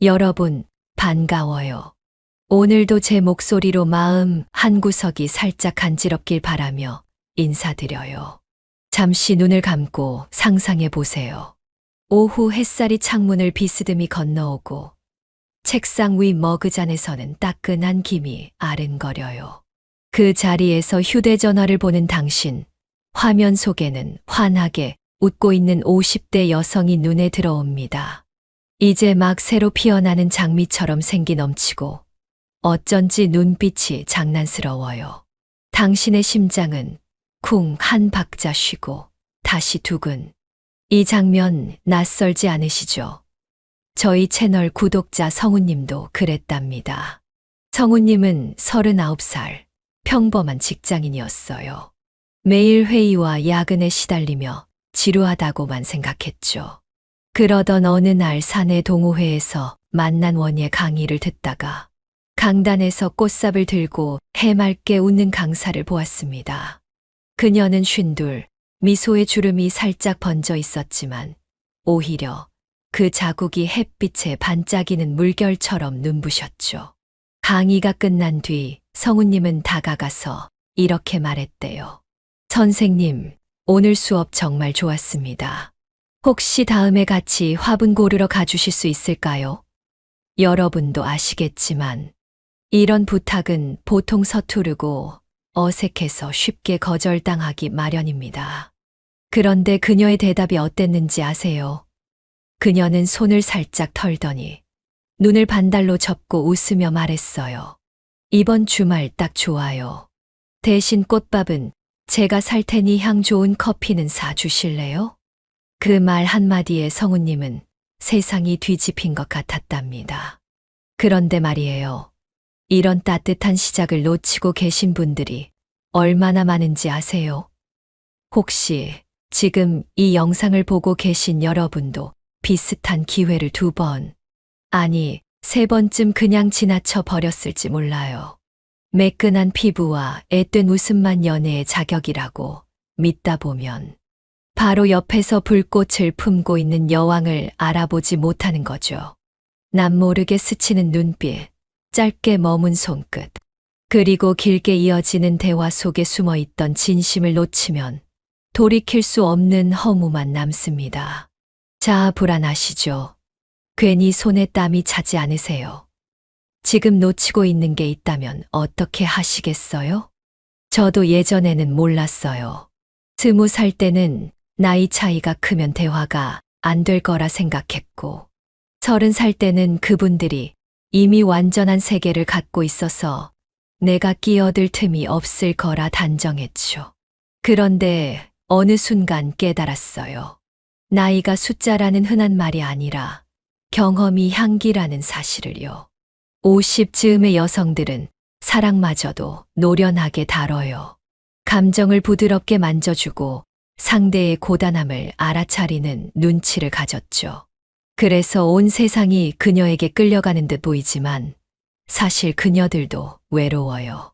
여러분, 반가워요. 오늘도 제 목소리로 마음 한구석이 살짝 간지럽길 바라며 인사드려요. 잠시 눈을 감고 상상해 보세요. 오후 햇살이 창문을 비스듬히 건너오고 책상 위 머그잔에서는 따끈한 김이 아른거려요. 그 자리에서 휴대전화를 보는 당신, 화면 속에는 환하게 웃고 있는 50대 여성이 눈에 들어옵니다. 이제 막 새로 피어나는 장미처럼 생기 넘치고 어쩐지 눈빛이 장난스러워요. 당신의 심장은 쿵 한 박자 쉬고 다시 두근. 이 장면 낯설지 않으시죠? 저희 채널 구독자 성우님도 그랬답니다. 성우님은 39살, 평범한 직장인이었어요. 매일 회의와 야근에 시달리며 지루하다고만 생각했죠. 그러던 어느 날 사내 동호회에서 만난 원예 강의를 듣다가 강단에서 꽃삽을 들고 해맑게 웃는 강사를 보았습니다. 그녀는 쉰둘, 미소의 주름이 살짝 번져 있었지만 오히려 그 자국이 햇빛에 반짝이는 물결처럼 눈부셨죠. 강의가 끝난 뒤 성우님은 다가가서 이렇게 말했대요. 선생님, 오늘 수업 정말 좋았습니다. 혹시 다음에 같이 화분 고르러 가주실 수 있을까요? 여러분도 아시겠지만 이런 부탁은 보통 서투르고 어색해서 쉽게 거절당하기 마련입니다. 그런데 그녀의 대답이 어땠는지 아세요? 그녀는 손을 살짝 털더니 눈을 반달로 접고 웃으며 말했어요. 이번 주말 딱 좋아요. 대신 꽃밥은 제가 살 테니 향 좋은 커피는 사주실래요? 그 말 한마디에 성우님은 세상이 뒤집힌 것 같았답니다. 그런데 말이에요. 이런 따뜻한 시작을 놓치고 계신 분들이 얼마나 많은지 아세요? 혹시 지금 이 영상을 보고 계신 여러분도 비슷한 기회를 2번, 아니 3번쯤 그냥 지나쳐 버렸을지 몰라요. 매끈한 피부와 앳된 웃음만 연애의 자격이라고 믿다 보면 바로 옆에서 불꽃을 품고 있는 여왕을 알아보지 못하는 거죠. 남모르게 스치는 눈빛, 짧게 머문 손끝, 그리고 길게 이어지는 대화 속에 숨어 있던 진심을 놓치면 돌이킬 수 없는 허무만 남습니다. 자, 불안하시죠? 괜히 손에 땀이 차지 않으세요? 지금 놓치고 있는 게 있다면 어떻게 하시겠어요? 저도 예전에는 몰랐어요. 20살 때는 나이 차이가 크면 대화가 안 될 거라 생각했고, 30살 때는 그분들이 이미 완전한 세계를 갖고 있어서 내가 끼어들 틈이 없을 거라 단정했죠. 그런데 어느 순간 깨달았어요. 나이가 숫자라는 흔한 말이 아니라 경험이 향기라는 사실을요. 50즈음의 여성들은 사랑마저도 노련하게 다뤄요. 감정을 부드럽게 만져주고 상대의 고단함을 알아차리는 눈치를 가졌죠. 그래서 온 세상이 그녀에게 끌려가는 듯 보이지만 사실 그녀들도 외로워요.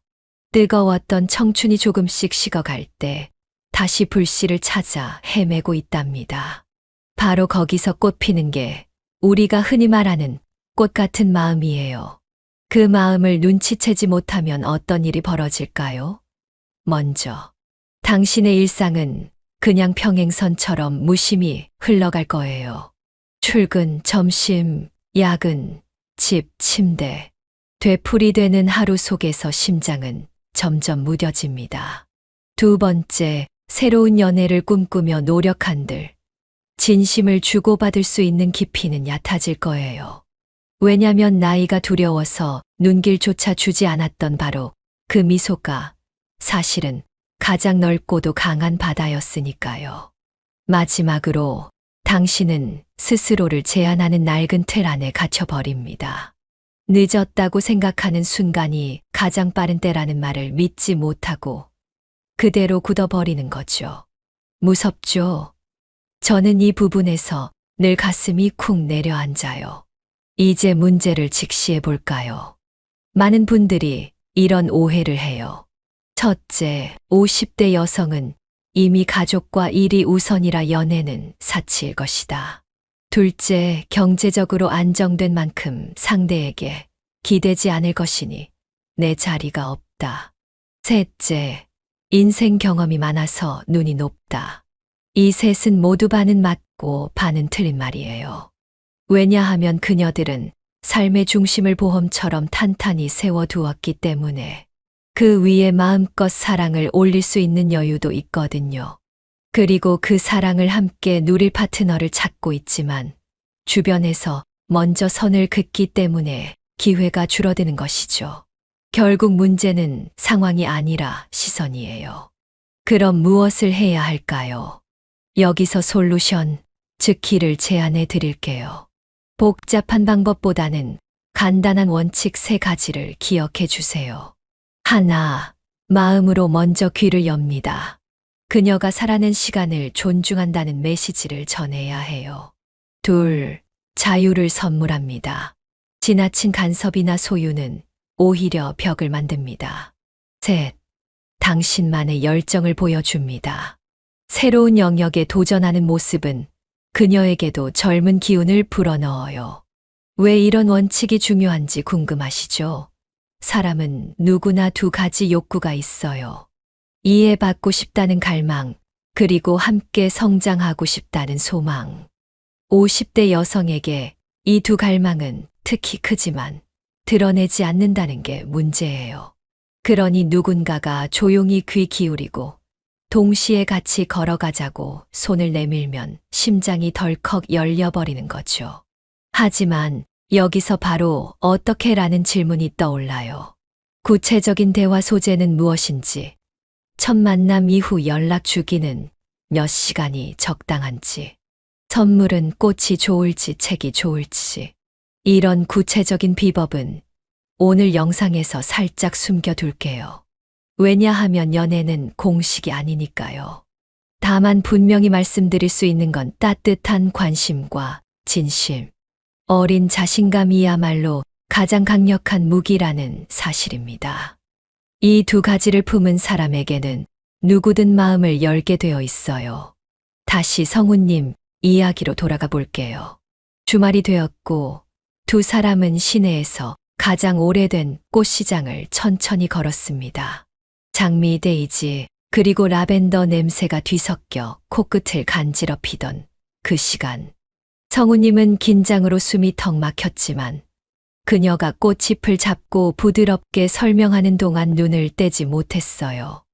뜨거웠던 청춘이 조금씩 식어갈 때 다시 불씨를 찾아 헤매고 있답니다. 바로 거기서 꽃피는 게 우리가 흔히 말하는 꽃 같은 마음이에요. 그 마음을 눈치채지 못하면 어떤 일이 벌어질까요? 먼저, 당신의 일상은 그냥 평행선처럼 무심히 흘러갈 거예요. 출근, 점심, 야근, 집, 침대. 되풀이되는 하루 속에서 심장은 점점 무뎌집니다. 2번째, 새로운 연애를 꿈꾸며 노력한들 진심을 주고받을 수 있는 깊이는 얕아질 거예요. 왜냐면 나이가 두려워서 눈길조차 주지 않았던 바로 그 미소가 사실은 가장 넓고도 강한 바다였으니까요. 마지막으로 당신은 스스로를 제한하는 낡은 틀 안에 갇혀버립니다. 늦었다고 생각하는 순간이 가장 빠른 때라는 말을 믿지 못하고 그대로 굳어버리는 거죠. 무섭죠? 저는 이 부분에서 늘 가슴이 쿵 내려앉아요. 이제 문제를 직시해 볼까요? 많은 분들이 이런 오해를 해요. 첫째, 50대 여성은 이미 가족과 일이 우선이라 연애는 사치일 것이다. 둘째, 경제적으로 안정된 만큼 상대에게 기대지 않을 것이니 내 자리가 없다. 셋째, 인생 경험이 많아서 눈이 높다. 이 셋은 모두 반은 맞고 반은 틀린 말이에요. 왜냐하면 그녀들은 삶의 중심을 보험처럼 탄탄히 세워두었기 때문에 그 위에 마음껏 사랑을 올릴 수 있는 여유도 있거든요. 그리고 그 사랑을 함께 누릴 파트너를 찾고 있지만 주변에서 먼저 선을 긋기 때문에 기회가 줄어드는 것이죠. 결국 문제는 상황이 아니라 시선이에요. 그럼 무엇을 해야 할까요? 여기서 솔루션, 즉 길을 제안해 드릴게요. 복잡한 방법보다는 간단한 원칙 3가지를 기억해 주세요. 하나, 마음으로 먼저 귀를 엽니다. 그녀가 살아낸 시간을 존중한다는 메시지를 전해야 해요. 둘, 자유를 선물합니다. 지나친 간섭이나 소유는 오히려 벽을 만듭니다. 셋, 당신만의 열정을 보여줍니다. 새로운 영역에 도전하는 모습은 그녀에게도 젊은 기운을 불어넣어요. 왜 이런 원칙이 중요한지 궁금하시죠? 사람은 누구나 2가지 욕구가 있어요. 이해받고 싶다는 갈망, 그리고 함께 성장하고 싶다는 소망. 50대 여성에게 이 2 갈망은 특히 크지만 드러내지 않는다는 게 문제예요. 그러니 누군가가 조용히 귀 기울이고 동시에 같이 걸어가자고 손을 내밀면 심장이 덜컥 열려버리는 거죠. 하지만 여기서 바로 어떻게라는 질문이 떠올라요. 구체적인 대화 소재는 무엇인지, 첫 만남 이후 연락 주기는 몇 시간이 적당한지, 선물은 꽃이 좋을지 책이 좋을지, 이런 구체적인 비법은 오늘 영상에서 살짝 숨겨둘게요. 왜냐하면 연애는 공식이 아니니까요. 다만 분명히 말씀드릴 수 있는 건 따뜻한 관심과 진심, 어린 자신감이야말로 가장 강력한 무기라는 사실입니다. 이 2가지를 품은 사람에게는 누구든 마음을 열게 되어 있어요. 다시 성우님 이야기로 돌아가 볼게요. 주말이 되었고 2 사람은 시내에서 가장 오래된 꽃시장을 천천히 걸었습니다. 장미, 데이지, 그리고 라벤더 냄새가 뒤섞여 코끝을 간지럽히던 그 시간. 성우님은 긴장으로 숨이 턱 막혔지만 그녀가 꽃잎을 잡고 부드럽게 설명하는 동안 눈을 떼지 못했어요.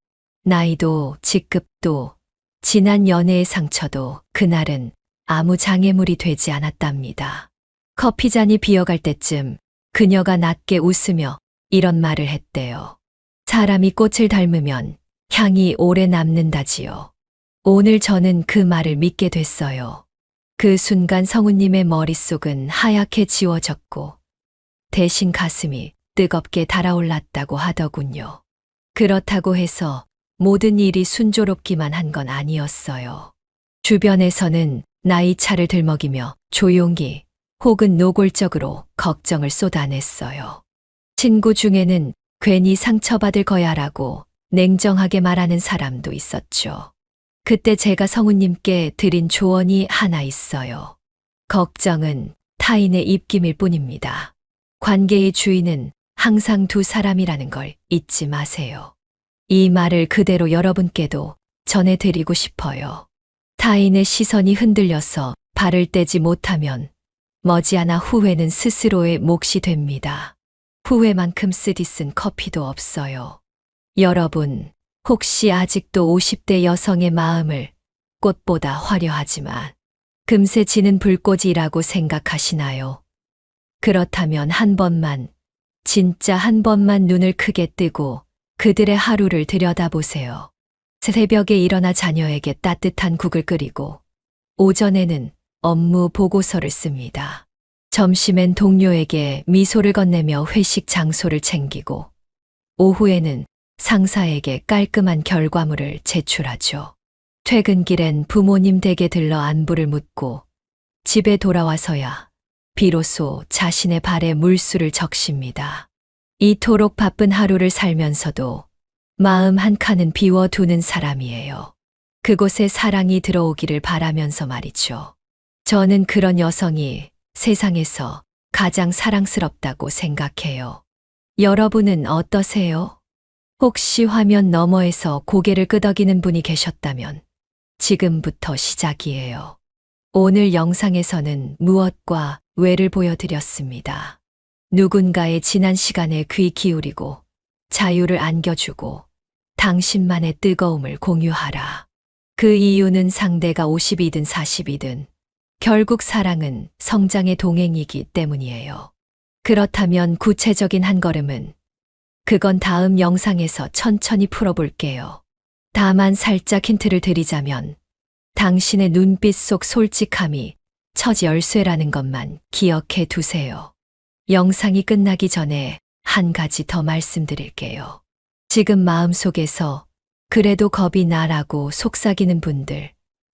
나이도 직급도 지난 연애의 상처도 그날은 아무 장애물이 되지 않았답니다. 커피잔이 비어갈 때쯤 그녀가 낮게 웃으며 이런 말을 했대요. 사람이 꽃을 닮으면 향이 오래 남는다지요. 오늘 저는 그 말을 믿게 됐어요. 그 순간 성우님의 머릿속은 하얗게 지워졌고 대신 가슴이 뜨겁게 달아올랐다고 하더군요. 그렇다고 해서 모든 일이 순조롭기만 한 건 아니었어요. 주변에서는 나이 차를 들먹이며 조용히 혹은 노골적으로 걱정을 쏟아냈어요. 친구 중에는 괜히 상처받을 거야라고 냉정하게 말하는 사람도 있었죠. 그때 제가 성우님께 드린 조언이 하나 있어요. 걱정은 타인의 입김일 뿐입니다. 관계의 주인은 항상 2 사람이라는 걸 잊지 마세요. 이 말을 그대로 여러분께도 전해드리고 싶어요. 타인의 시선이 흔들려서 발을 떼지 못하면 머지않아 후회는 스스로의 몫이 됩니다. 후회만큼 쓰디쓴 커피도 없어요. 여러분, 혹시 아직도 50대 여성의 마음을 꽃보다 화려하지만 금세 지는 불꽃이라고 생각하시나요? 그렇다면 한 번만, 진짜 한 번만 눈을 크게 뜨고 그들의 하루를 들여다보세요. 새벽에 일어나 자녀에게 따뜻한 국을 끓이고 오전에는 업무 보고서를 씁니다. 점심엔 동료에게 미소를 건네며 회식 장소를 챙기고 오후에는 상사에게 깔끔한 결과물을 제출하죠. 퇴근길엔 부모님 댁에 들러 안부를 묻고 집에 돌아와서야 비로소 자신의 발에 물수를 적십니다. 이토록 바쁜 하루를 살면서도 마음 한 칸은 비워두는 사람이에요. 그곳에 사랑이 들어오기를 바라면서 말이죠. 저는 그런 여성이 세상에서 가장 사랑스럽다고 생각해요. 여러분은 어떠세요? 혹시 화면 너머에서 고개를 끄덕이는 분이 계셨다면 지금부터 시작이에요. 오늘 영상에서는 무엇과 왜를 보여드렸습니다. 누군가의 지난 시간에 귀 기울이고 자유를 안겨주고 당신만의 뜨거움을 공유하라. 그 이유는 상대가 50이든 40이든 결국 사랑은 성장의 동행이기 때문이에요. 그렇다면 구체적인 한 걸음은 그건 다음 영상에서 천천히 풀어볼게요. 다만 살짝 힌트를 드리자면 당신의 눈빛 속 솔직함이 첫 열쇠라는 것만 기억해 두세요. 영상이 끝나기 전에 한 가지 더 말씀드릴게요. 지금 마음속에서 그래도 겁이 나라고 속삭이는 분들,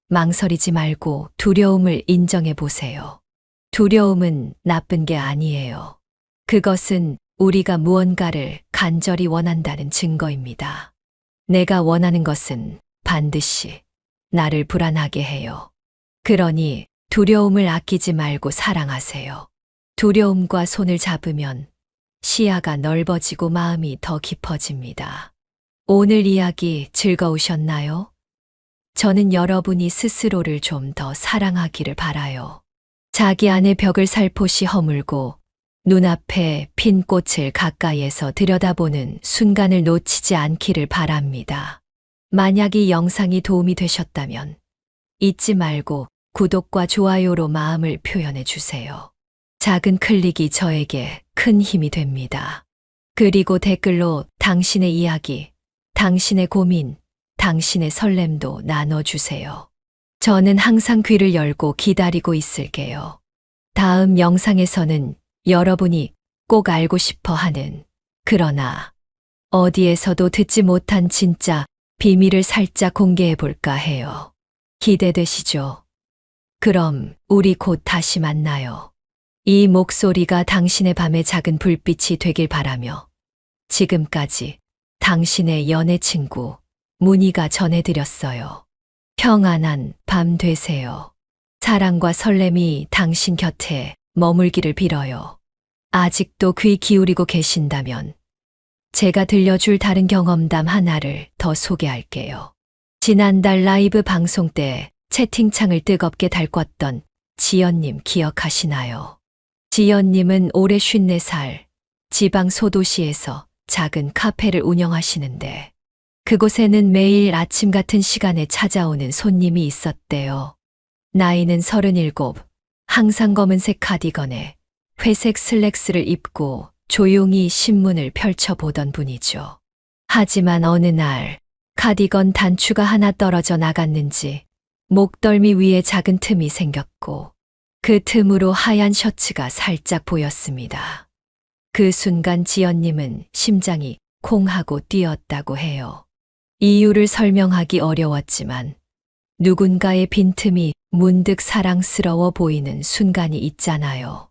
망설이지 말고 두려움을 인정해 보세요. 두려움은 나쁜 게 아니에요. 그것은 우리가 무언가를 간절히 원한다는 증거입니다. 내가 원하는 것은 반드시 나를 불안하게 해요. 그러니 두려움을 아끼지 말고 사랑하세요. 두려움과 손을 잡으면 시야가 넓어지고 마음이 더 깊어집니다. 오늘 이야기 즐거우셨나요? 저는 여러분이 스스로를 좀 더 사랑하기를 바라요. 자기 안의 벽을 살포시 허물고 눈앞에 핀 꽃을 가까이에서 들여다보는 순간을 놓치지 않기를 바랍니다. 만약 이 영상이 도움이 되셨다면 잊지 말고 구독과 좋아요로 마음을 표현해 주세요. 작은 클릭이 저에게 큰 힘이 됩니다. 그리고 댓글로 당신의 이야기, 당신의 고민, 당신의 설렘도 나눠주세요. 저는 항상 귀를 열고 기다리고 있을게요. 다음 영상에서는 여러분이 꼭 알고 싶어 하는, 그러나 어디에서도 듣지 못한 진짜 비밀을 살짝 공개해 볼까 해요. 기대되시죠? 그럼 우리 곧 다시 만나요. 이 목소리가 당신의 밤의 작은 불빛이 되길 바라며 지금까지 당신의 연애 친구 문희가 전해드렸어요. 평안한 밤 되세요. 사랑과 설렘이 당신 곁에 머물기를 빌어요. 아직도 귀 기울이고 계신다면 제가 들려줄 다른 경험담 하나를 더 소개할게요. 지난달 라이브 방송 때 채팅창을 뜨겁게 달궜던 지연님 기억하시나요? 지연님은 올해 54살 지방 소도시에서 작은 카페를 운영하시는데 그곳에는 매일 아침 같은 시간에 찾아오는 손님이 있었대요. 나이는 37, 항상 검은색 카디건에 회색 슬랙스를 입고 조용히 신문을 펼쳐보던 분이죠. 하지만 어느 날 카디건 단추가 하나 떨어져 나갔는지 목덜미 위에 작은 틈이 생겼고 그 틈으로 하얀 셔츠가 살짝 보였습니다. 그 순간 지연님은 심장이 콩 하고 뛰었다고 해요. 이유를 설명하기 어려웠지만 누군가의 빈틈이 문득 사랑스러워 보이는 순간이 있잖아요.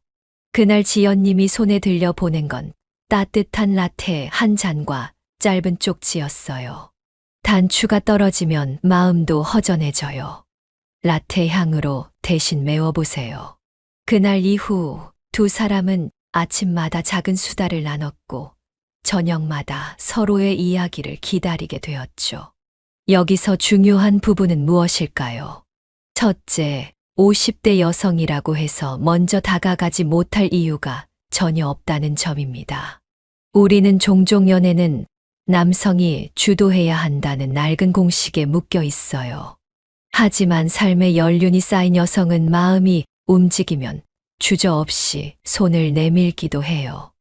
그날 지연님이 손에 들려 보낸 건 따뜻한 라테 한 잔과 짧은 쪽지였어요. 단추가 떨어지면 마음도 허전해져요. 라테 향으로 대신 메워보세요. 그날 이후 두 사람은 아침마다 작은 수다를 나눴고 저녁마다 서로의 이야기를 기다리게 되었죠. 여기서 중요한 부분은 무엇일까요? 첫째, 50대 여성이라고 해서 먼저 다가가지 못할 이유가 전혀 없다는 점입니다. 우리는 종종 연애는 남성이 주도해야 한다는 낡은 공식에 묶여 있어요. 하지만 삶의 연륜이 쌓인 여성은 마음이 움직이면 주저없이 손을 내밀기도 해요.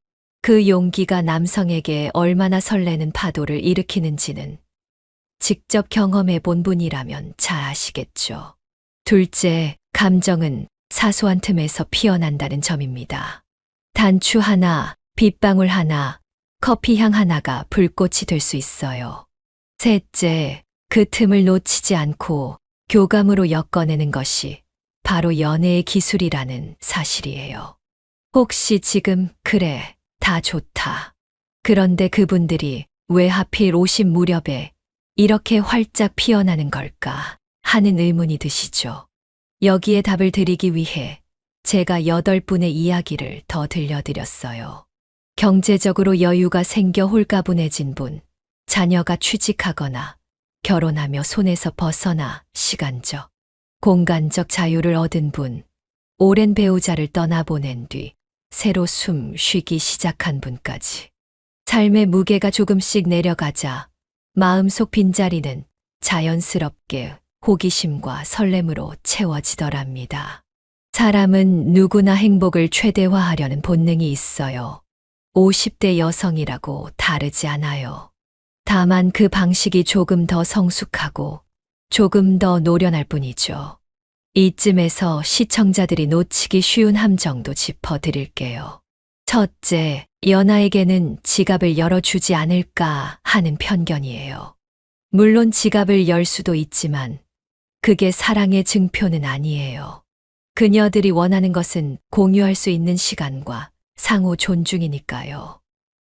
그 용기가 남성에게 얼마나 설레는 파도를 일으키는지는 직접 경험해 본 분이라면 잘 아시겠죠. 둘째, 감정은 사소한 틈에서 피어난다는 점입니다. 단추 하나, 빗방울 하나, 커피향 하나가 불꽃이 될 수 있어요. 셋째, 그 틈을 놓치지 않고 교감으로 엮어내는 것이 바로 연애의 기술이라는 사실이에요. 혹시 지금 그래, 다 좋다. 그런데 그분들이 왜 하필 50 무렵에 이렇게 활짝 피어나는 걸까 하는 의문이 드시죠. 여기에 답을 드리기 위해 제가 8분의 이야기를 더 들려드렸어요. 경제적으로 여유가 생겨 홀가분해진 분, 자녀가 취직하거나 결혼하며 손에서 벗어나 시간적, 공간적 자유를 얻은 분, 오랜 배우자를 떠나보낸 뒤 새로 숨 쉬기 시작한 분까지. 삶의 무게가 조금씩 내려가자 마음속 빈자리는 자연스럽게 호기심과 설렘으로 채워지더랍니다. 사람은 누구나 행복을 최대화하려는 본능이 있어요. 50대 여성이라고 다르지 않아요. 다만 그 방식이 조금 더 성숙하고 조금 더 노련할 뿐이죠. 이쯤에서 시청자들이 놓치기 쉬운 함정도 짚어드릴게요. 첫째, 연하에게는 지갑을 열어주지 않을까 하는 편견이에요. 물론 지갑을 열 수도 있지만 그게 사랑의 증표는 아니에요. 그녀들이 원하는 것은 공유할 수 있는 시간과 상호 존중이니까요.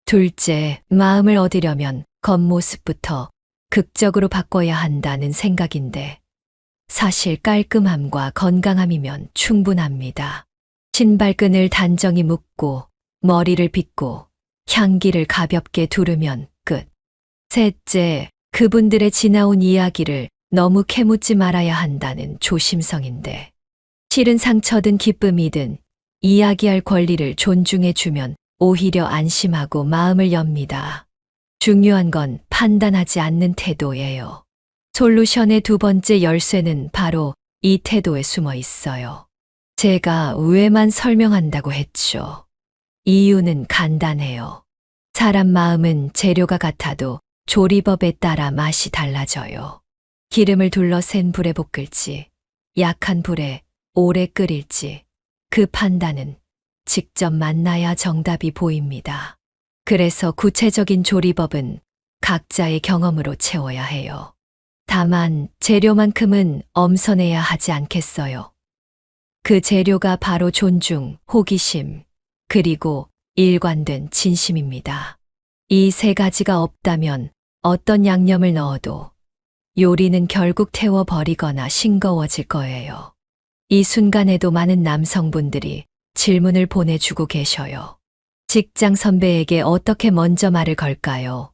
둘째, 마음을 얻으려면 겉모습부터 극적으로 바꿔야 한다는 생각인데 사실 깔끔함과 건강함이면 충분합니다. 신발끈을 단정히 묶고 머리를 빗고 향기를 가볍게 두르면 끝. 셋째, 그분들의 지나온 이야기를 너무 캐묻지 말아야 한다는 조심성인데 실은 상처든 기쁨이든 이야기할 권리를 존중해주면 오히려 안심하고 마음을 엽니다. 중요한 건 판단하지 않는 태도예요. 솔루션의 두 번째 열쇠는 바로 이 태도에 숨어 있어요. 제가 왜만 설명한다고 했죠. 이유는 간단해요. 사람 마음은 재료가 같아도 조리법에 따라 맛이 달라져요. 기름을 둘러 센 불에 볶을지, 약한 불에 오래 끓일지, 그 판단은 직접 만나야 정답이 보입니다. 그래서 구체적인 조리법은 각자의 경험으로 채워야 해요. 다만 재료만큼은 엄선해야 하지 않겠어요. 그 재료가 바로 존중, 호기심, 그리고 일관된 진심입니다. 이 세 가지가 없다면 어떤 양념을 넣어도 요리는 결국 태워버리거나 싱거워질 거예요. 이 순간에도 많은 남성분들이 질문을 보내주고 계셔요. 직장 선배에게 어떻게 먼저 말을 걸까요?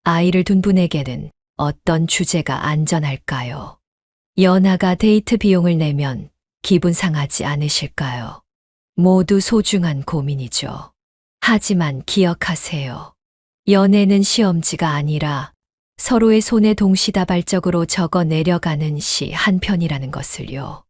아이를 둔 분에게는 어떤 주제가 안전할까요? 연하가 데이트 비용을 내면 기분 상하지 않으실까요? 모두 소중한 고민이죠. 하지만 기억하세요. 연애는 시험지가 아니라 서로의 손에 동시다발적으로 적어 내려가는 시 한 편이라는 것을요.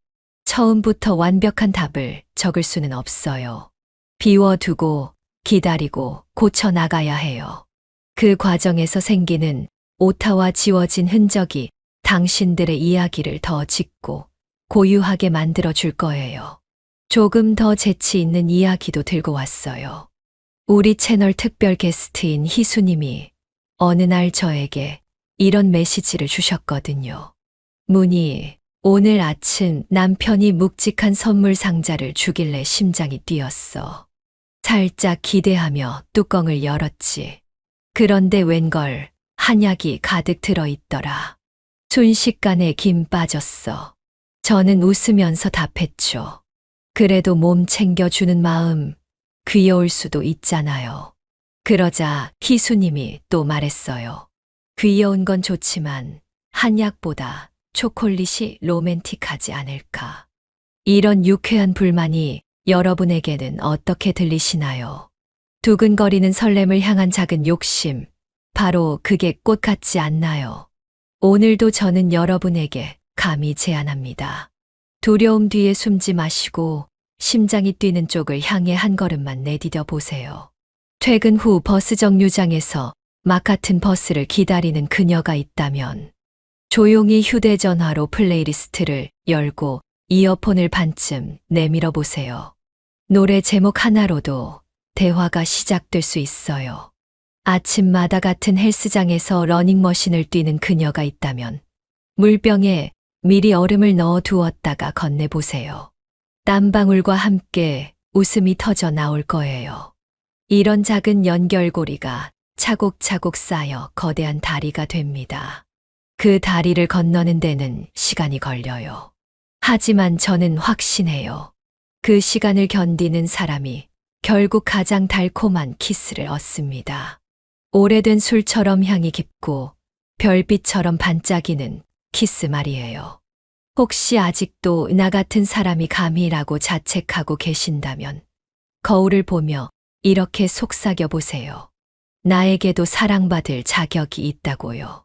처음부터 완벽한 답을 적을 수는 없어요. 비워두고 기다리고 고쳐나가야 해요. 그 과정에서 생기는 오타와 지워진 흔적이 당신들의 이야기를 더 짙고 고유하게 만들어줄 거예요. 조금 더 재치 있는 이야기도 들고 왔어요. 우리 채널 특별 게스트인 희수님이 어느 날 저에게 이런 메시지를 주셨거든요. 문희, 오늘 아침 남편이 묵직한 선물 상자를 주길래 심장이 뛰었어. 살짝 기대하며 뚜껑을 열었지. 그런데 웬걸 한약이 가득 들어있더라. 순식간에 김 빠졌어. 저는 웃으면서 답했죠. 그래도 몸 챙겨주는 마음 귀여울 수도 있잖아요. 그러자 희수님이 또 말했어요. 귀여운 건 좋지만 한약보다 초콜릿이 로맨틱하지 않을까. 이런 유쾌한 불만이 여러분에게는 어떻게 들리시나요? 두근거리는 설렘을 향한 작은 욕심, 바로 그게 꽃 같지 않나요? 오늘도 저는 여러분에게 감히 제안합니다. 두려움 뒤에 숨지 마시고 심장이 뛰는 쪽을 향해 한 걸음만 내디뎌 보세요. 퇴근 후 버스 정류장에서 막 같은 버스를 기다리는 그녀가 있다면 조용히 휴대전화로 플레이리스트를 열고 이어폰을 반쯤 내밀어 보세요. 노래 제목 하나로도 대화가 시작될 수 있어요. 아침마다 같은 헬스장에서 러닝머신을 뛰는 그녀가 있다면 물병에 미리 얼음을 넣어 두었다가 건네보세요. 땀방울과 함께 웃음이 터져 나올 거예요. 이런 작은 연결고리가 차곡차곡 쌓여 거대한 다리가 됩니다. 그 다리를 건너는 데는 시간이 걸려요. 하지만 저는 확신해요. 그 시간을 견디는 사람이 결국 가장 달콤한 키스를 얻습니다. 오래된 술처럼 향이 깊고 별빛처럼 반짝이는 키스 말이에요. 혹시 아직도 나 같은 사람이 감히라고 자책하고 계신다면 거울을 보며 이렇게 속삭여 보세요. 나에게도 사랑받을 자격이 있다고요.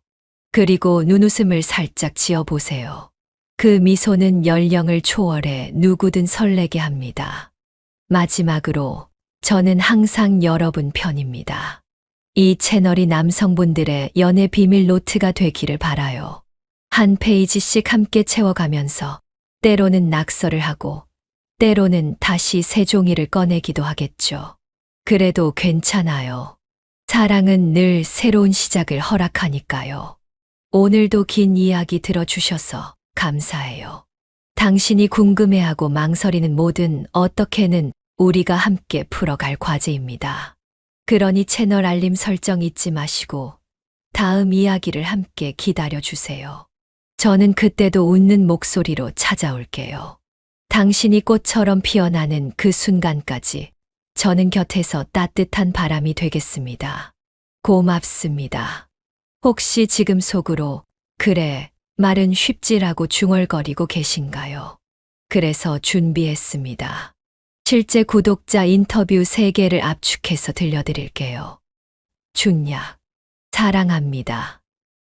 그리고 눈웃음을 살짝 지어 보세요. 그 미소는 연령을 초월해 누구든 설레게 합니다. 마지막으로 저는 항상 여러분 편입니다. 이 채널이 남성분들의 연애 비밀 노트가 되기를 바라요. 한 페이지씩 함께 채워가면서 때로는 낙서를 하고 때로는 다시 새 종이를 꺼내기도 하겠죠. 그래도 괜찮아요. 사랑은 늘 새로운 시작을 허락하니까요. 오늘도 긴 이야기 들어주셔서 감사해요. 당신이 궁금해하고 망설이는 모든 어떻게는 우리가 함께 풀어갈 과제입니다. 그러니 채널 알림 설정 잊지 마시고 다음 이야기를 함께 기다려주세요. 저는 그때도 웃는 목소리로 찾아올게요. 당신이 꽃처럼 피어나는 그 순간까지 저는 곁에서 따뜻한 바람이 되겠습니다. 고맙습니다. 혹시 지금 속으로 그래, 말은 쉽지라고 중얼거리고 계신가요? 그래서 준비했습니다. 실제 구독자 인터뷰 3개를 압축해서 들려드릴게요. 준약, 사랑합니다.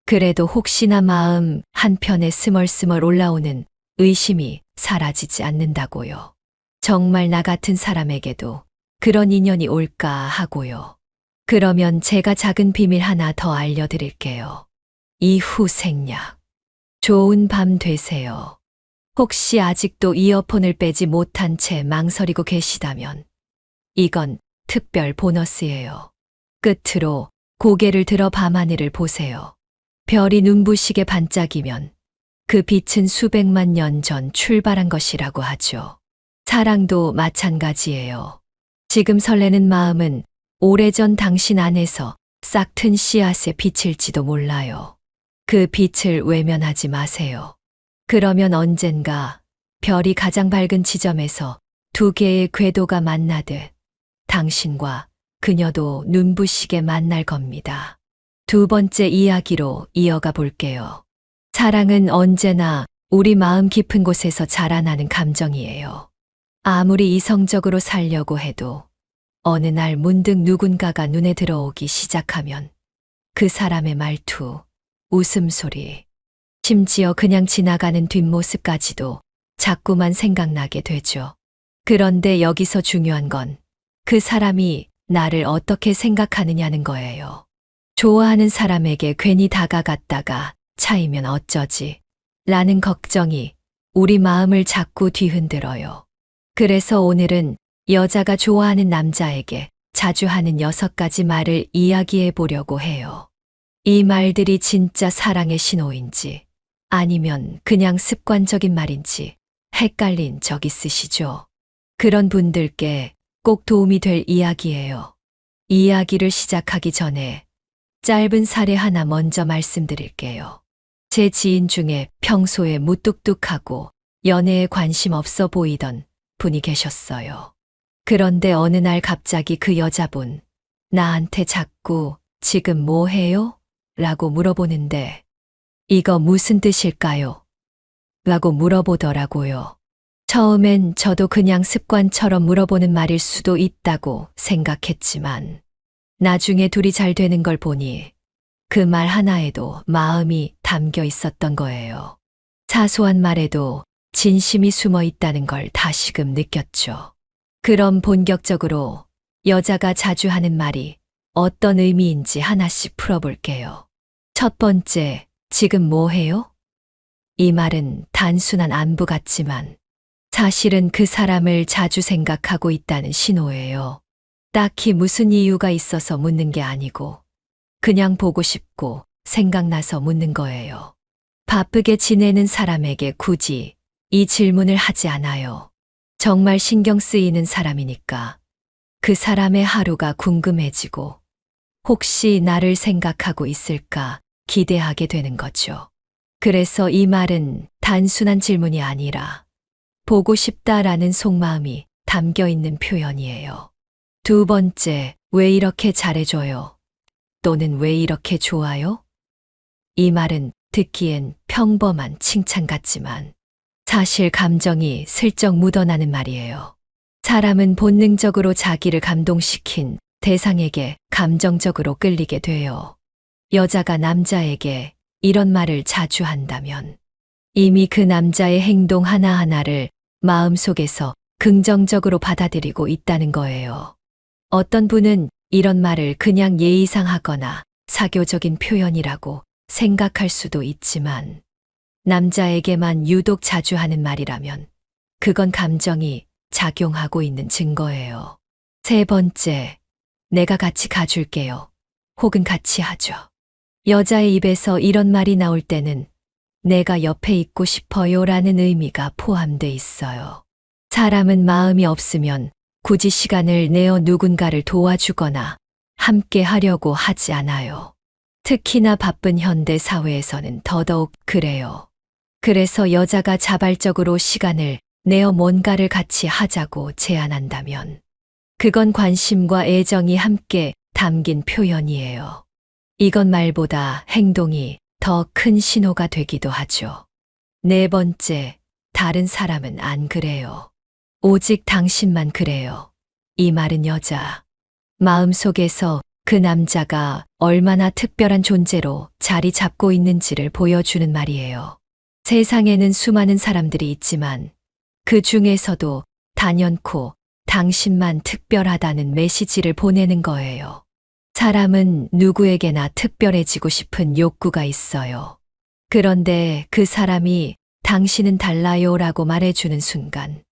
그래도 혹시나 마음 한편에 스멀스멀 올라오는 의심이 사라지지 않는다고요. 정말 나 같은 사람에게도 그런 인연이 올까 하고요. 그러면 제가 작은 비밀 하나 더 알려드릴게요. 이후 생략. 좋은 밤 되세요. 혹시 아직도 이어폰을 빼지 못한 채 망설이고 계시다면 이건 특별 보너스예요. 끝으로 고개를 들어 밤하늘을 보세요. 별이 눈부시게 반짝이면 그 빛은 수백만 년 전 출발한 것이라고 하죠. 사랑도 마찬가지예요. 지금 설레는 마음은 오래전 당신 안에서 싹튼 씨앗의 빛일지도 몰라요. 그 빛을 외면하지 마세요. 그러면 언젠가 별이 가장 밝은 지점에서 2개의 궤도가 만나듯 당신과 그녀도 눈부시게 만날 겁니다. 2번째 이야기로 이어가 볼게요. 사랑은 언제나 우리 마음 깊은 곳에서 자라나는 감정이에요. 아무리 이성적으로 살려고 해도 어느 날 문득 누군가가 눈에 들어오기 시작하면 그 사람의 말투, 웃음소리, 심지어 그냥 지나가는 뒷모습까지도 자꾸만 생각나게 되죠. 그런데 여기서 중요한 건 그 사람이 나를 어떻게 생각하느냐는 거예요. 좋아하는 사람에게 괜히 다가갔다가 차이면 어쩌지? 라는 걱정이 우리 마음을 자꾸 뒤흔들어요. 그래서 오늘은 여자가 좋아하는 남자에게 자주 하는 6가지 말을 이야기해 보려고 해요. 이 말들이 진짜 사랑의 신호인지 아니면 그냥 습관적인 말인지 헷갈린 적 있으시죠? 그런 분들께 꼭 도움이 될 이야기예요. 이야기를 시작하기 전에 짧은 사례 하나 먼저 말씀드릴게요. 제 지인 중에 평소에 무뚝뚝하고 연애에 관심 없어 보이던 분이 계셨어요. 그런데 어느 날 갑자기 그 여자분 나한테 자꾸 지금 뭐 해요? 라고 물어보는데 이거 무슨 뜻일까요? 라고 물어보더라고요. 처음엔 저도 그냥 습관처럼 물어보는 말일 수도 있다고 생각했지만 나중에 둘이 잘 되는 걸 보니 그 말 하나에도 마음이 담겨 있었던 거예요. 사소한 말에도 진심이 숨어 있다는 걸 다시금 느꼈죠. 그럼 본격적으로 여자가 자주 하는 말이 어떤 의미인지 하나씩 풀어볼게요. 첫 번째, 지금 뭐 해요? 이 말은 단순한 안부 같지만 사실은 그 사람을 자주 생각하고 있다는 신호예요. 딱히 무슨 이유가 있어서 묻는 게 아니고 그냥 보고 싶고 생각나서 묻는 거예요. 바쁘게 지내는 사람에게 굳이 이 질문을 하지 않아요. 정말 신경 쓰이는 사람이니까 그 사람의 하루가 궁금해지고 혹시 나를 생각하고 있을까 기대하게 되는 거죠. 그래서 이 말은 단순한 질문이 아니라 보고 싶다라는 속마음이 담겨 있는 표현이에요. 두 번째, 왜 이렇게 잘해줘요? 또는 왜 이렇게 좋아요? 이 말은 듣기엔 평범한 칭찬 같지만 사실 감정이 슬쩍 묻어나는 말이에요. 사람은 본능적으로 자기를 감동시킨 대상에게 감정적으로 끌리게 돼요. 여자가 남자에게 이런 말을 자주 한다면 이미 그 남자의 행동 하나하나를 마음속에서 긍정적으로 받아들이고 있다는 거예요. 어떤 분은 이런 말을 그냥 예의상하거나 사교적인 표현이라고 생각할 수도 있지만 남자에게만 유독 자주 하는 말이라면 그건 감정이 작용하고 있는 증거예요. 세 번째, 내가 같이 가줄게요. 혹은 같이 하죠. 여자의 입에서 이런 말이 나올 때는 내가 옆에 있고 싶어요 라는 의미가 포함돼 있어요. 사람은 마음이 없으면 굳이 시간을 내어 누군가를 도와주거나 함께 하려고 하지 않아요. 특히나 바쁜 현대 사회에서는 더더욱 그래요. 그래서 여자가 자발적으로 시간을 내어 뭔가를 같이 하자고 제안한다면 그건 관심과 애정이 함께 담긴 표현이에요. 이건 말보다 행동이 더 큰 신호가 되기도 하죠. 네 번째, 다른 사람은 안 그래요. 오직 당신만 그래요. 이 말은 여자 마음속에서 그 남자가 얼마나 특별한 존재로 자리 잡고 있는지를 보여주는 말이에요. 세상에는 수많은 사람들이 있지만 그 중에서도 단연코 당신만 특별하다는 메시지를 보내는 거예요. 사람은 누구에게나 특별해지고 싶은 욕구가 있어요. 그런데 그 사람이 당신은 달라요 라고 말해주는 순간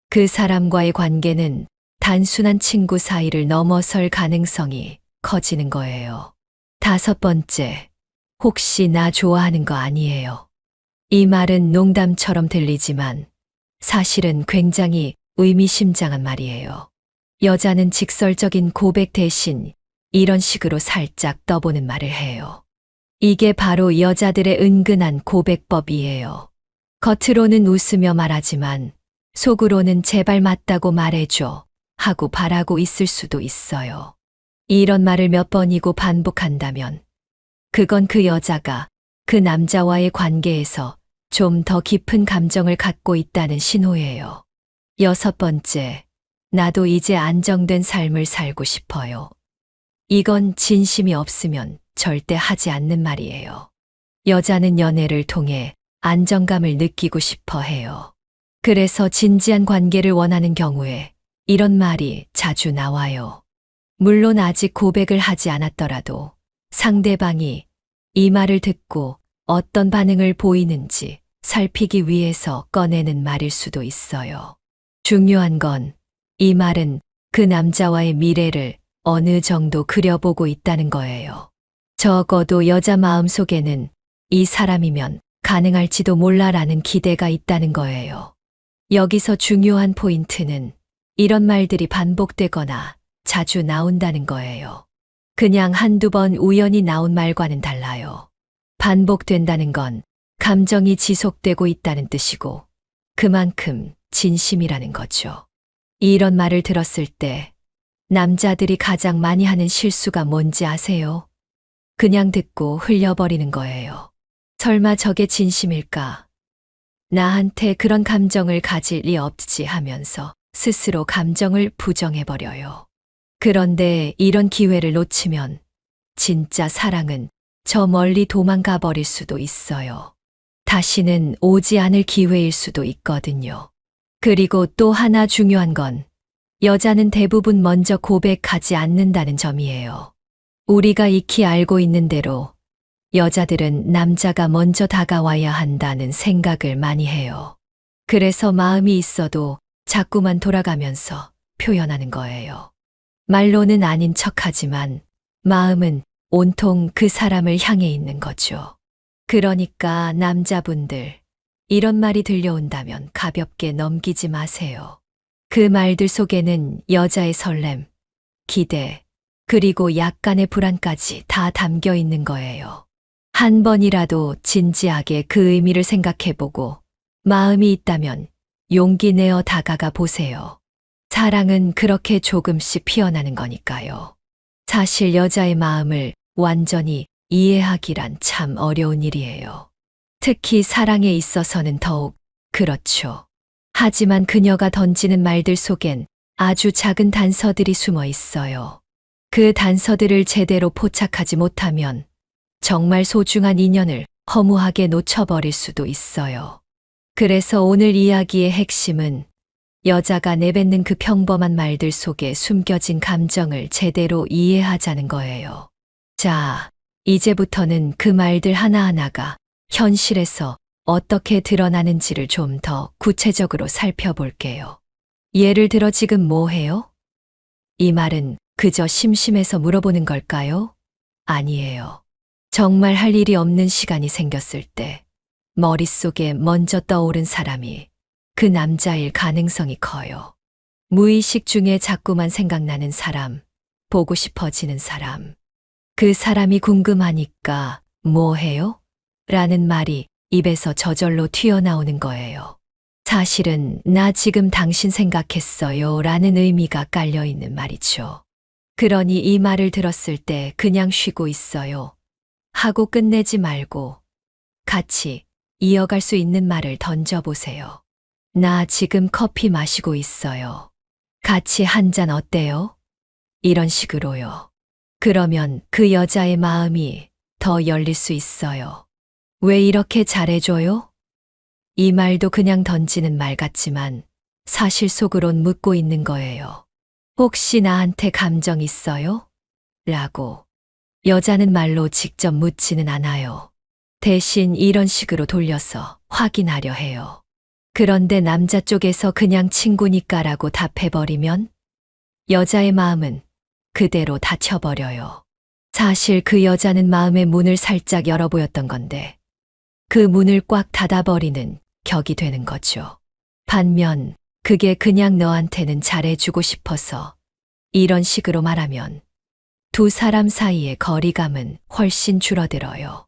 그 사람과의 관계는 단순한 친구 사이를 넘어설 가능성이 커지는 거예요. 다섯 번째, 혹시 나 좋아하는 거 아니에요? 이 말은 농담처럼 들리지만 사실은 굉장히 의미심장한 말이에요. 여자는 직설적인 고백 대신 이런 식으로 살짝 떠보는 말을 해요. 이게 바로 여자들의 은근한 고백법이에요. 겉으로는 웃으며 말하지만 속으로는 제발 맞다고 말해줘 하고 바라고 있을 수도 있어요. 이런 말을 몇 번이고 반복한다면 그건 그 여자가 그 남자와의 관계에서 좀 더 깊은 감정을 갖고 있다는 신호예요. 여섯 번째, 나도 이제 안정된 삶을 살고 싶어요. 이건 진심이 없으면 절대 하지 않는 말이에요. 여자는 연애를 통해 안정감을 느끼고 싶어 해요. 그래서 진지한 관계를 원하는 경우에 이런 말이 자주 나와요. 물론 아직 고백을 하지 않았더라도 상대방이 이 말을 듣고 어떤 반응을 보이는지 살피기 위해서 꺼내는 말일 수도 있어요. 중요한 건 이 말은 그 남자와의 미래를 어느 정도 그려보고 있다는 거예요. 적어도 여자 마음 속에는 이 사람이면 가능할지도 몰라라는 기대가 있다는 거예요. 여기서 중요한 포인트는 이런 말들이 반복되거나 자주 나온다는 거예요. 그냥 한두 번 우연히 나온 말과는 달라요. 반복된다는 건 감정이 지속되고 있다는 뜻이고 그만큼 진심이라는 거죠. 이런 말을 들었을 때 남자들이 가장 많이 하는 실수가 뭔지 아세요? 그냥 듣고 흘려버리는 거예요. 설마 저게 진심일까? 나한테 그런 감정을 가질 리 없지 하면서 스스로 감정을 부정해버려요. 그런데 이런 기회를 놓치면 진짜 사랑은 저 멀리 도망가 버릴 수도 있어요. 다시는 오지 않을 기회일 수도 있거든요. 그리고 또 하나 중요한 건 여자는 대부분 먼저 고백하지 않는다는 점이에요. 우리가 익히 알고 있는 대로 여자들은 남자가 먼저 다가와야 한다는 생각을 많이 해요. 그래서 마음이 있어도 자꾸만 돌아가면서 표현하는 거예요. 말로는 아닌 척하지만 마음은 온통 그 사람을 향해 있는 거죠. 그러니까 남자분들, 이런 말이 들려온다면 가볍게 넘기지 마세요. 그 말들 속에는 여자의 설렘, 기대, 그리고 약간의 불안까지 다 담겨 있는 거예요. 한 번이라도 진지하게 그 의미를 생각해보고 마음이 있다면 용기 내어 다가가 보세요. 사랑은 그렇게 조금씩 피어나는 거니까요. 사실 여자의 마음을 완전히 이해하기란 참 어려운 일이에요. 특히 사랑에 있어서는 더욱 그렇죠. 하지만 그녀가 던지는 말들 속엔 아주 작은 단서들이 숨어 있어요. 그 단서들을 제대로 포착하지 못하면 정말 소중한 인연을 허무하게 놓쳐버릴 수도 있어요. 그래서 오늘 이야기의 핵심은 여자가 내뱉는 그 평범한 말들 속에 숨겨진 감정을 제대로 이해하자는 거예요. 자, 이제부터는 그 말들 하나하나가 현실에서 어떻게 드러나는지를 좀 더 구체적으로 살펴볼게요. 예를 들어 지금 뭐 해요? 이 말은 그저 심심해서 물어보는 걸까요? 아니에요. 정말 할 일이 없는 시간이 생겼을 때 머릿속에 먼저 떠오른 사람이 그 남자일 가능성이 커요. 무의식 중에 자꾸만 생각나는 사람, 보고 싶어지는 사람. 그 사람이 궁금하니까 뭐 해요? 라는 말이 입에서 저절로 튀어나오는 거예요. 사실은 나 지금 당신 생각했어요 라는 의미가 깔려있는 말이죠. 그러니 이 말을 들었을 때 그냥 쉬고 있어요 하고 끝내지 말고 같이 이어갈 수 있는 말을 던져보세요. 나 지금 커피 마시고 있어요. 같이 한 잔 어때요? 이런 식으로요. 그러면 그 여자의 마음이 더 열릴 수 있어요. 왜 이렇게 잘해줘요? 이 말도 그냥 던지는 말 같지만 사실 속으론 묻고 있는 거예요. 혹시 나한테 감정 있어요? 라고. 여자는 말로 직접 묻지는 않아요. 대신 이런 식으로 돌려서 확인하려 해요. 그런데 남자 쪽에서 그냥 친구니까라고 답해버리면 여자의 마음은 그대로 닫혀버려요. 사실 그 여자는 마음의 문을 살짝 열어보였던 건데 그 문을 꽉 닫아버리는 격이 되는 거죠. 반면 그게 그냥 너한테는 잘해주고 싶어서 이런 식으로 말하면 두 사람 사이의 거리감은 훨씬 줄어들어요.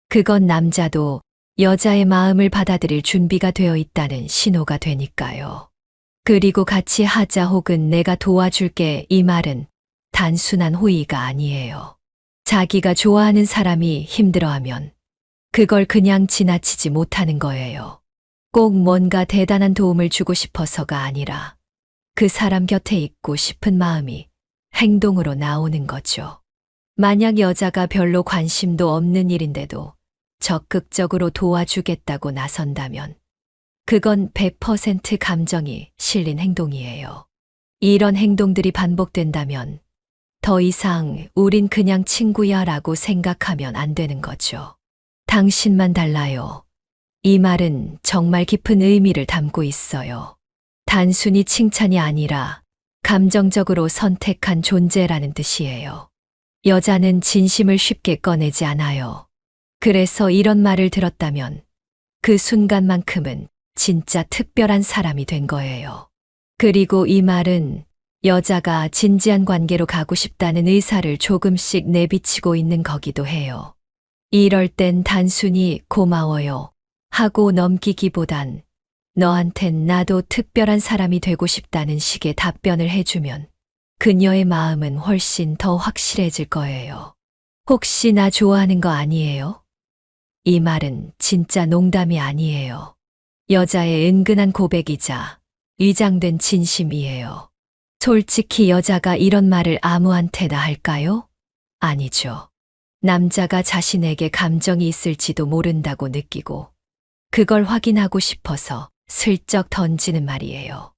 그건 남자도 여자의 마음을 받아들일 준비가 되어 있다는 신호가 되니까요. 그리고 같이 하자 혹은 내가 도와줄게 이 말은 단순한 호의가 아니에요. 자기가 좋아하는 사람이 힘들어하면 그걸 그냥 지나치지 못하는 거예요. 꼭 뭔가 대단한 도움을 주고 싶어서가 아니라 그 사람 곁에 있고 싶은 마음이 행동으로 나오는 거죠. 만약 여자가 별로 관심도 없는 일인데도 적극적으로 도와주겠다고 나선다면 그건 100% 감정이 실린 행동이에요. 이런 행동들이 반복된다면 더 이상 우린 그냥 친구야 라고 생각하면 안 되는 거죠. 당신만 달라요. 이 말은 정말 깊은 의미를 담고 있어요. 단순히 칭찬이 아니라 감정적으로 선택한 존재라는 뜻이에요. 여자는 진심을 쉽게 꺼내지 않아요. 그래서 이런 말을 들었다면 그 순간만큼은 진짜 특별한 사람이 된 거예요. 그리고 이 말은 여자가 진지한 관계로 가고 싶다는 의사를 조금씩 내비치고 있는 거기도 해요. 이럴 땐 단순히 고마워요 하고 넘기기보단 너한텐 나도 특별한 사람이 되고 싶다는 식의 답변을 해주면 그녀의 마음은 훨씬 더 확실해질 거예요. 혹시 나 좋아하는 거 아니에요? 이 말은 진짜 농담이 아니에요. 여자의 은근한 고백이자 위장된 진심이에요. 솔직히 여자가 이런 말을 아무한테나 할까요? 아니죠. 남자가 자신에게 감정이 있을지도 모른다고 느끼고 그걸 확인하고 싶어서 슬쩍 던지는 말이에요.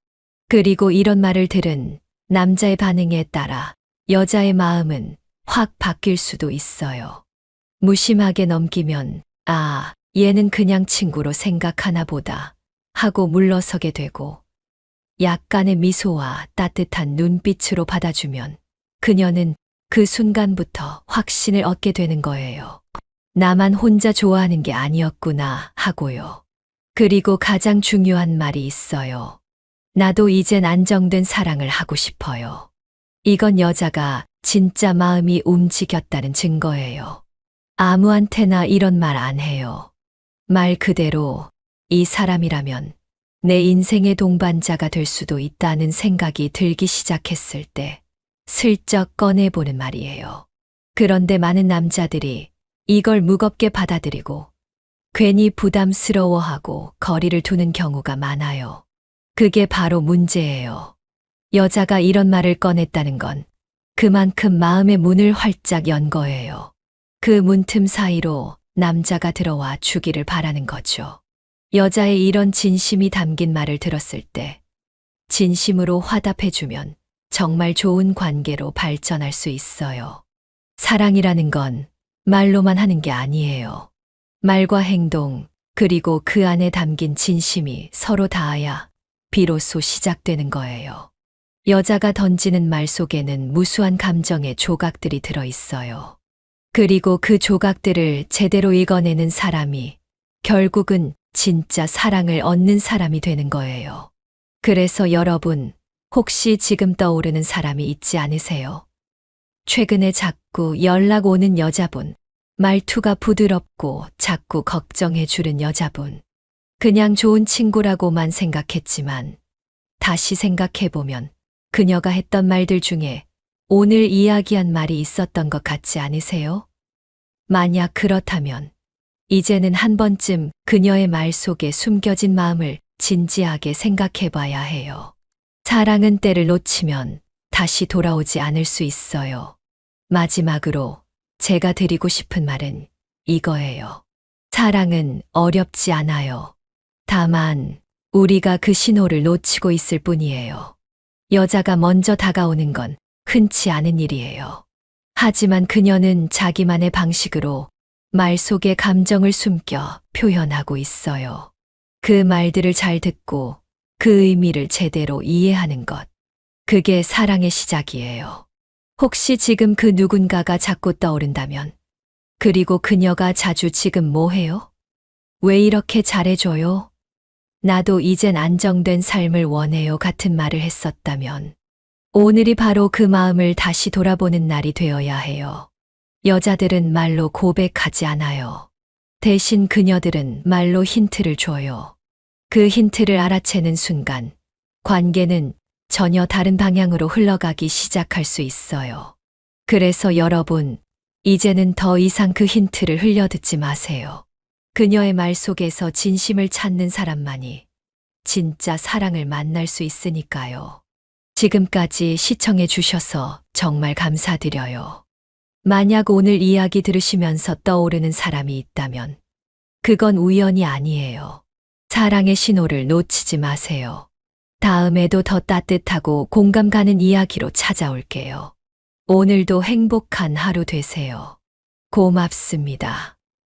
그리고 이런 말을 들은 남자의 반응에 따라 여자의 마음은 확 바뀔 수도 있어요. 무심하게 넘기면 아, 얘는 그냥 친구로 생각하나 보다 하고 물러서게 되고 약간의 미소와 따뜻한 눈빛으로 받아주면 그녀는 그 순간부터 확신을 얻게 되는 거예요. 나만 혼자 좋아하는 게 아니었구나 하고요. 그리고 가장 중요한 말이 있어요. 나도 이젠 안정된 사랑을 하고 싶어요. 이건 여자가 진짜 마음이 움직였다는 증거예요. 아무한테나 이런 말 안 해요. 말 그대로 이 사람이라면 내 인생의 동반자가 될 수도 있다는 생각이 들기 시작했을 때 슬쩍 꺼내보는 말이에요. 그런데 많은 남자들이 이걸 무겁게 받아들이고 괜히 부담스러워하고 거리를 두는 경우가 많아요. 그게 바로 문제예요. 여자가 이런 말을 꺼냈다는 건 그만큼 마음의 문을 활짝 연 거예요. 그 문틈 사이로 남자가 들어와 주기를 바라는 거죠. 여자의 이런 진심이 담긴 말을 들었을 때 진심으로 화답해주면 정말 좋은 관계로 발전할 수 있어요. 사랑이라는 건 말로만 하는 게 아니에요. 말과 행동, 그리고 그 안에 담긴 진심이 서로 닿아야 비로소 시작되는 거예요. 여자가 던지는 말 속에는 무수한 감정의 조각들이 들어 있어요. 그리고 그 조각들을 제대로 읽어내는 사람이 결국은 진짜 사랑을 얻는 사람이 되는 거예요. 그래서 여러분, 혹시 지금 떠오르는 사람이 있지 않으세요? 최근에 자꾸 연락 오는 여자분, 말투가 부드럽고 자꾸 걱정해 주는 여자분. 그냥 좋은 친구라고만 생각했지만 다시 생각해보면 그녀가 했던 말들 중에 오늘 이야기한 말이 있었던 것 같지 않으세요? 만약 그렇다면 이제는 한 번쯤 그녀의 말 속에 숨겨진 마음을 진지하게 생각해 봐야 해요. 사랑은 때를 놓치면 다시 돌아오지 않을 수 있어요. 마지막으로 제가 드리고 싶은 말은 이거예요. 사랑은 어렵지 않아요. 다만 우리가 그 신호를 놓치고 있을 뿐이에요. 여자가 먼저 다가오는 건 흔치 않은 일이에요. 하지만 그녀는 자기만의 방식으로 말 속에 감정을 숨겨 표현하고 있어요. 그 말들을 잘 듣고 그 의미를 제대로 이해하는 것. 그게 사랑의 시작이에요. 혹시 지금 그 누군가가 자꾸 떠오른다면, 그리고 그녀가 자주 지금 뭐 해요? 왜 이렇게 잘해줘요? 나도 이젠 안정된 삶을 원해요 같은 말을 했었다면, 오늘이 바로 그 마음을 다시 돌아보는 날이 되어야 해요. 여자들은 말로 고백하지 않아요. 대신 그녀들은 말로 힌트를 줘요. 그 힌트를 알아채는 순간, 관계는 전혀 다른 방향으로 흘러가기 시작할 수 있어요. 그래서 여러분, 이제는 더 이상 그 힌트를 흘려듣지 마세요. 그녀의 말 속에서 진심을 찾는 사람만이 진짜 사랑을 만날 수 있으니까요. 지금까지 시청해 주셔서 정말 감사드려요. 만약 오늘 이야기 들으시면서 떠오르는 사람이 있다면 그건 우연이 아니에요. 사랑의 신호를 놓치지 마세요. 다음에도 더 따뜻하고 공감 가는 이야기로 찾아올게요. 오늘도 행복한 하루 되세요. 고맙습니다.